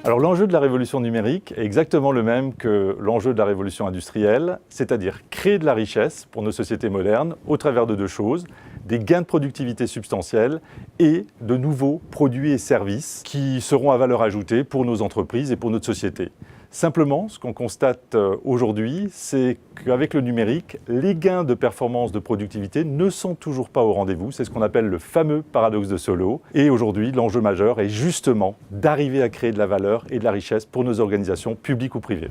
Alors l'enjeu de la révolution numérique est exactement le même que l'enjeu de la révolution industrielle, c'est-à-dire créer de la richesse pour nos sociétés modernes au travers de deux choses, des gains de productivité substantiels et de nouveaux produits et services qui seront à valeur ajoutée pour nos entreprises et pour notre société. Simplement, ce qu'on constate aujourd'hui, c'est qu'avec le numérique, les gains de performance, de productivité ne sont toujours pas au rendez-vous. C'est ce qu'on appelle le fameux paradoxe de Solow. Et aujourd'hui, l'enjeu majeur est justement d'arriver à créer de la valeur et de la richesse pour nos organisations publiques ou privées.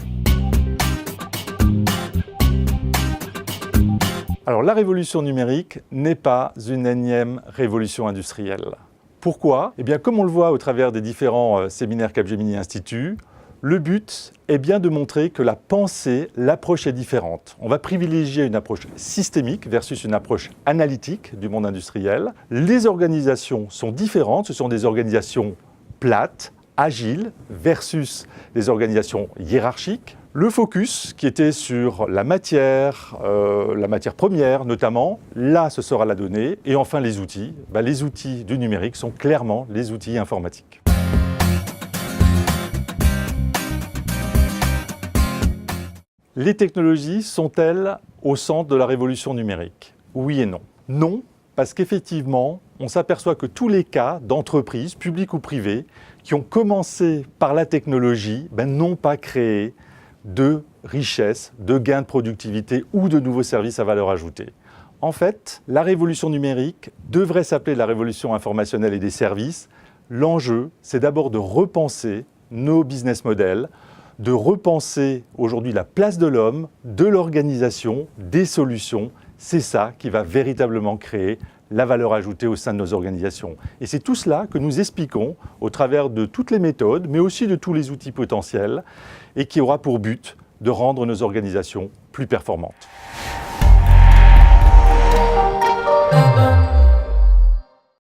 Alors, la révolution numérique n'est pas une énième révolution industrielle. Pourquoi ? Eh bien, comme on le voit au travers des différents séminaires Capgemini Institut, le but est bien de montrer que la pensée, l'approche est différente. On va privilégier une approche systémique versus une approche analytique du monde industriel. Les organisations sont différentes, ce sont des organisations plates, agiles, versus des organisations hiérarchiques. Le focus qui était sur la matière première notamment, là ce sera la donnée. Et enfin les outils. Les outils du numérique sont clairement les outils informatiques. Les technologies sont-elles au centre de la révolution numérique? Oui et non. Non, parce qu'effectivement, on s'aperçoit que tous les cas d'entreprises, publiques ou privées, qui ont commencé par la technologie, n'ont pas créé de richesse, de gains de productivité ou de nouveaux services à valeur ajoutée. En fait, la révolution numérique devrait s'appeler la révolution informationnelle et des services. L'enjeu, c'est d'abord de repenser nos business models, de repenser aujourd'hui la place de l'homme, de l'organisation, des solutions. C'est ça qui va véritablement créer la valeur ajoutée au sein de nos organisations. Et c'est tout cela que nous expliquons au travers de toutes les méthodes, mais aussi de tous les outils potentiels, et qui aura pour but de rendre nos organisations plus performantes.